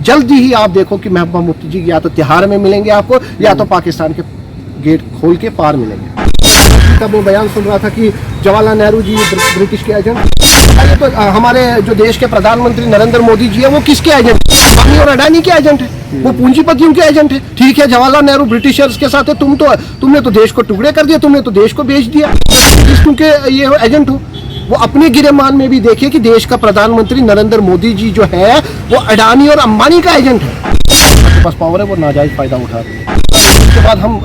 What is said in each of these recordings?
जल्दी ही आप देखो कि महबूबा मुफ्ती जी या तो तिहाड़ में मिलेंगे आपको, या तो पाकिस्तान के गेट खोल के पार मिलेंगे। तब वो बयान सुन रहा था कि जवाहरलाल नेहरू जी ब्रिटिश के एजेंट, अरे तो हमारे जो देश के प्रधानमंत्री नरेंद्र मोदी जी है वो किसके एजेंट? अंबानी और अडानी के एजेंट है, वो पूंजीपतियों के एजेंट है। ठीक है, जवाहरलाल नेहरू ब्रिटिशर्स के साथ है, तुमने तो देश को टुकड़े कर दिया, तुमने तो देश को बेच दिया, क्योंकि ये एजेंट हो। वो अपने गिरेमान में भी देखिए कि देश का प्रधानमंत्री नरेंद्र मोदी जी जो है वो अडानी और अंबानी का एजेंट है। बस पावर है वो नाजायज फायदा उठा रहे हैं। उसके बाद हम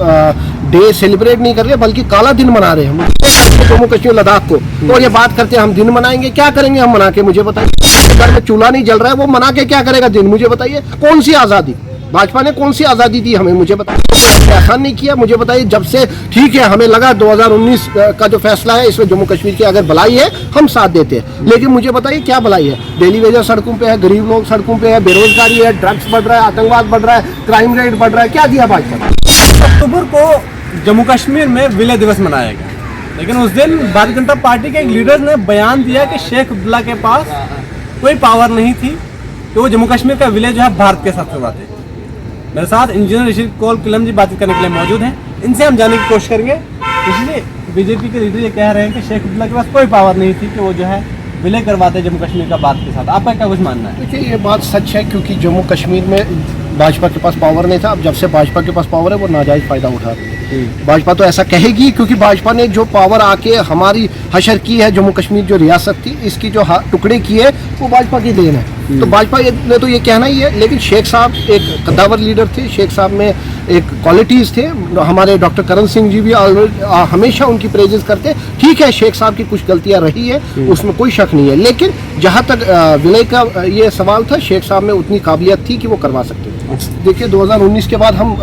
डे सेलिब्रेट नहीं कर रहे बल्कि काला दिन मना रहे हैं हम जम्मू कश्मीर लद्दाख को। और ये बात करते हैं हम दिन मनाएंगे, क्या करेंगे हम मना के, मुझे बताइए। घर में चूल्हा नहीं जल रहा है, वो मना के क्या करेगा दिन, मुझे बताइए। कौन सी आज़ादी, भाजपा ने कौन सी आज़ादी दी हमें, मुझे बताइए। आसान नहीं किया, मुझे बताइए। जब से ठीक है, हमें लगा 2019 का जो फैसला है इसमें जम्मू कश्मीर की अगर भलाई है हम साथ देते हैं, लेकिन मुझे बताइए क्या भलाई है? डेली वेजर सड़कों पे है, गरीब लोग सड़कों पे है, बेरोजगारी है, ड्रग्स बढ़ रहा है, आतंकवाद बढ़ रहा है, क्राइम रेट बढ़ रहा है। क्या दिया भाजपा ने? अक्टूबर को जम्मू कश्मीर में विलय दिवस मनाया गया, लेकिन उस दिन भारतीय जनता पार्टी के एक लीडर ने बयान दिया कि शेख अब्दुल्ला के पास कोई पावर नहीं थी कि वो जम्मू कश्मीर का विलय जो है भारत के साथ करवाते। मेरे साथ इंजीनियर ऋषि कौल किलम जी बातचीत करने के लिए मौजूद हैं, इनसे हम जानने की कोशिश करेंगे। इसलिए बीजेपी के लीडर ये कह रहे हैं कि शेख अब्दुल्ला के पास कोई पावर नहीं थी कि वो जो है विलय करवाते जम्मू कश्मीर का भारत के साथ। आपका क्या कुछ मानना है? देखिए, ये बात सच है क्योंकि जम्मू कश्मीर में भाजपा के पास पावर नहीं था। अब जब से भाजपा के पास पावर है वो नाजायज फायदा उठा रही है। भाजपा तो ऐसा कहेगी क्योंकि भाजपा ने जो पावर आके हमारी हशर की है, जम्मू कश्मीर जो रियासत थी इसकी जो टुकड़े किए वो भाजपा की देन है। तो भाजपा ने तो ये कहना ही है। लेकिन शेख साहब एक कद्दावर लीडर थे, शेख साहब में एक क्वालिटीज़ थे। हमारे डॉक्टर करण सिंह जी भी हमेशा उनकी प्रेजेस करते। ठीक है, शेख साहब की कुछ गलतियां रही है, उसमें कोई शक नहीं है, लेकिन जहाँ तक विलय का ये सवाल था, शेख साहब में उतनी काबिलियत थी कि वो करवा सकते थे। देखिए, 2019 के बाद हम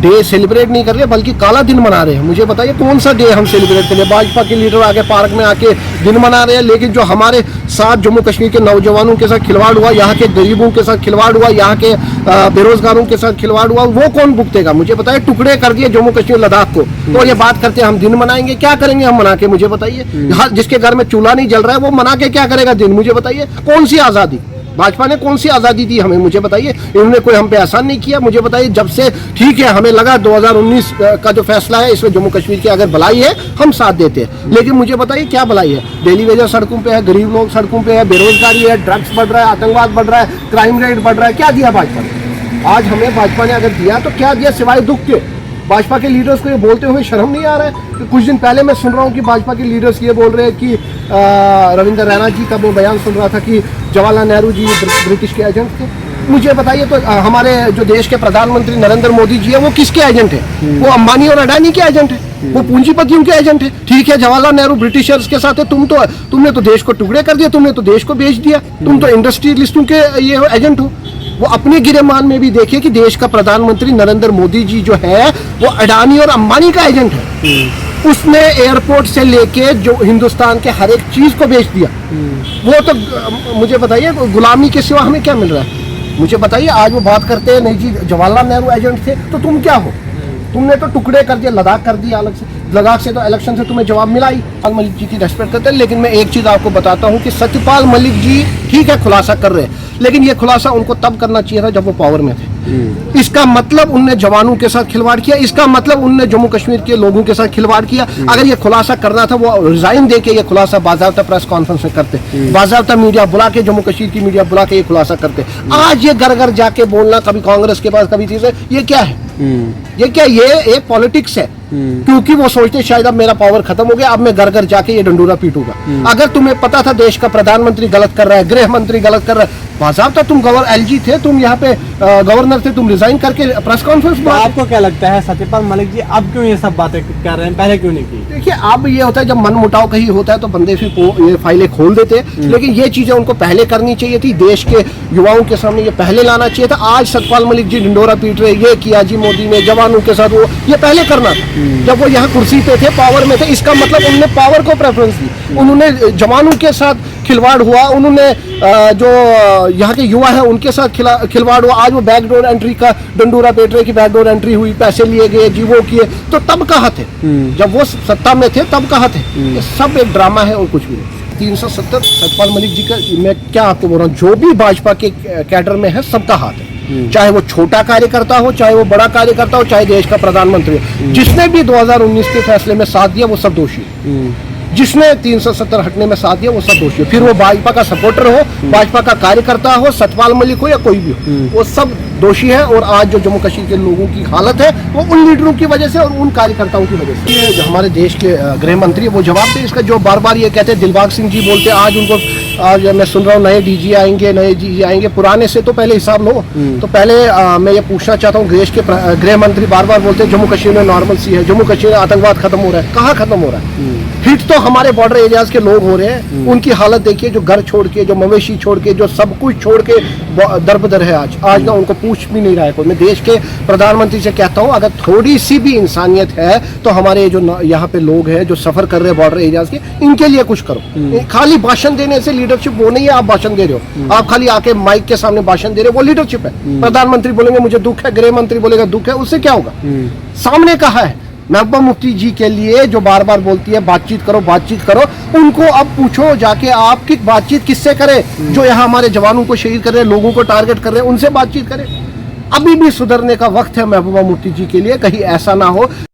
डे सेलिब्रेट नहीं कर रहे बल्कि काला दिन मना रहे हैं। मुझे बताइए कौन सा डे हम सेलिब्रेट करें? भाजपा के लीडर आगे पार्क में आके दिन मना रहे हैं, लेकिन जो हमारे साथ जम्मू कश्मीर के नौजवानों के साथ खिलवाड़ हुआ, यहाँ के गरीबों के साथ खिलवाड़ हुआ, यहाँ के बेरोजगारों के साथ खिलवाड़ हुआ, वो कौन भुगतेगा? मुझे बताइए। टुकड़े कर दिए जम्मू कश्मीर लद्दाख को। तो ये बात करते हैं हम दिन मनाएंगे, क्या करेंगे हम मना के, मुझे बताइए। जिसके घर में चूल्हा नहीं जल रहा है वो मना के क्या करेगा दिन, मुझे बताइए। कौन सी आज़ादी, भाजपा ने कौन सी आज़ादी दी हमें, मुझे बताइए। इन्होंने कोई हम पे एहसान नहीं किया, मुझे बताइए। जब से ठीक है, हमें लगा 2019 का जो फैसला है इसमें जम्मू कश्मीर की अगर भलाई है हम साथ देते हैं, लेकिन मुझे बताइए क्या भलाई है? डेली वेजर सड़कों पे है, गरीब लोग सड़कों पे है, बेरोजगारी है, ड्रग्स बढ़ रहा है, आतंकवाद बढ़ रहा है, क्राइम रेट बढ़ रहा है। क्या दिया भाजपा ने? आज हमें भाजपा ने अगर दिया तो क्या दिया सिवाय दुख के? भाजपा के लीडर्स को ये बोलते हुए शर्म नहीं आ रहा है? कि कुछ दिन पहले मैं सुन रहा हूँ कि भाजपा के लीडर्स ये बोल रहे हैं कि रविंद्र रैना जी का वो बयान सुन रहा था कि जवाहरलाल नेहरू जी ब्रिटिश के एजेंट थे। मुझे बताइए, तो हमारे जो देश के प्रधानमंत्री नरेंद्र मोदी जी है वो किसके एजेंट है? वो अंबानी और अडानी के एजेंट है, वो पूंजीपतियों के एजेंट है। ठीक है, जवाहरलाल नेहरू ब्रिटिशर्स के साथ है, तुमने तो देश को टुकड़े कर दिया, तुमने तो देश को बेच दिया, तुम तो इंडस्ट्रियलिस्टों के ये एजेंट हो। वो अपने गिरेमान में भी देखिए कि देश का प्रधानमंत्री नरेंद्र मोदी जी जो है वो अडानी और अंबानी का एजेंट है। उसने एयरपोर्ट से लेके जो हिंदुस्तान के हर एक चीज को बेच दिया। वो तो मुझे बताइए गुलामी के सिवा हमें क्या मिल रहा है? मुझे बताइए। आज वो बात करते हैं नहीं जी जवाहरलाल नेहरू एजेंट थे, तो तुम क्या हो? तुमने तो टुकड़े कर दिया, लद्दाख कर दिया अलग से। लद्दाख से तो इलेक्शन से तुम्हें जवाब मिला ही। सत्यपाल मलिक जी की रेस्पेक्ट करते हैं, लेकिन मैं एक चीज आपको बताता हूँ कि सत्यपाल मलिक जी ठीक है खुलासा कर रहे हैं, लेकिन ये खुलासा उनको तब करना चाहिए था जब वो पावर में थे। इसका मतलब उनने जवानों के साथ खिलवाड़ किया, इसका मतलब उनने जम्मू कश्मीर के लोगों के साथ खिलवाड़ किया। अगर ये खुलासा करना था वो रिजाइन देके ये खुलासा बाज़ाब्ता प्रेस कॉन्फ्रेंस में करते, बाज़ाब्ता मीडिया बुला के, जम्मू कश्मीर की मीडिया बुला के ये खुलासा करते। आज ये घर घर जाके बोलना, कभी कांग्रेस के पास कभी चीजें, ये क्या है? ये क्या? ये एक पॉलिटिक्स है, क्योंकि वो सोचते शायद अब मेरा पावर खत्म हो गया, अब मैं घर घर जाके ये डंडूरा पीटूंगा। अगर तुम्हें पता था देश का प्रधानमंत्री गलत कर रहा है, गृह मंत्री गलत कर रहा है, बाज़ाब्ता तुम एलजी थे, तुम यहाँ पे गवर्नर थे, तुम रिजाइन करके प्रेस कॉन्फ्रेंस में। आपको क्या लगता है सत्यपाल मलिक जी अब क्यों ये सब बातें कर रहे हैं, पहले क्यों नहीं की? देखिए, अब ये होता है जब मन मुटाव कहीं होता है तो बंदे फिर ये फाइलें खोल देते हैं, लेकिन ये चीजें उनको पहले करनी चाहिए थी, देश के युवाओं के सामने ये पहले लाना चाहिए था। आज सत्यपाल मलिक जी ढिंडोरा पीट रहे, ये किया जी मोदी ने जवानों के साथ, वो ये पहले करना था जब वो यहाँ कुर्सी पे थे, पावर में थे। इसका मतलब उन्होंने पावर को प्रेफरेंस दी, उन्होंने जवानों के साथ खिलवाड़ हुआ, उन्होंने जो यहाँ के युवा है उनके साथ खिलवाड़ हुआ। आज वो बैकडोर एंट्री का डंडूरा पेट रहे कि बैकडोर एंट्री हुई, पैसे लिए गए जी, वो किए। तो तब कहाँ थे? जब वो सत्ता में थे तब कहाँ थे? ये सब एक ड्रामा है और कुछ भी नहीं। 370 सतपाल मलिक जी का, मैं क्या आपको बोल रहा हूँ, जो भी भाजपा के कैडर में है सबका हाथ है, चाहे वो छोटा कार्यकर्ता हो, चाहे वो बड़ा कार्यकर्ता हो, चाहे देश का प्रधानमंत्री हो। जिसने भी 2019 के फैसले में साथ दिया वो सब दोषी है। जिसने 370 हटने में साथ दिया वो सब दोषी है। फिर वो भाजपा का सपोर्टर हो, भाजपा का कार्यकर्ता हो, सतपाल मलिक हो या कोई भी हो, वो सब दोषी है। और आज जो जम्मू कश्मीर के लोगों की हालत है वो उन लीडरों की वजह से और उन कार्यकर्ताओं की वजह से। ये जो हमारे देश के गृह मंत्री वो जवाब दे इसका, जो बार बार ये कहते हैं, दिलबाग सिंह जी बोलते हैं आज उनको, आज मैं सुन रहा हूँ नए डीजी आएंगे, नए डीजी आएंगे, पुराने से तो पहले हिसाब लो। तो पहले मैं ये पूछना चाहता हूँ, देश के गृह मंत्री बार बार बोलते हैं जम्मू कश्मीर में नॉर्मल सी है, जम्मू कश्मीर में आतंकवाद खत्म हो रहा है। कहाँ खत्म हो रहा है? हिट तो हमारे बॉर्डर एरियाज के लोग हो रहे हैं। उनकी हालत देखिए, जो घर छोड़ के, जो मवेशी छोड़ के, जो सब कुछ छोड़ के दरबदर है आज ना उनको पूछ भी नहीं रहा है कोई। मैं देश के प्रधानमंत्री से कहता हूँ, अगर थोड़ी सी भी इंसानियत है तो हमारे जो यहाँ पे लोग हैं जो सफर कर रहे हैं बॉर्डर एरियाज के, इनके लिए कुछ करो। खाली भाषण देने से लीडरशिप वो नहीं है। आप भाषण दे रहे हो, आप खाली आके माइक के सामने भाषण दे रहे हो, वो लीडरशिप है। प्रधानमंत्री बोलेंगे मुझे दुख है, गृह मंत्री बोलेगा दुख है, उससे क्या होगा? सामने कहा है महबूबा मुफ्ती जी के लिए, जो बार बार बोलती है बातचीत करो बातचीत करो, उनको अब पूछो जाके आप कि बातचीत किससे करें? जो यहाँ हमारे जवानों को शहीद कर रहे हैं, लोगों को टारगेट कर रहे हैं, उनसे बातचीत करें। अभी भी सुधरने का वक्त है महबूबा मुफ्ती जी के लिए, कहीं ऐसा ना हो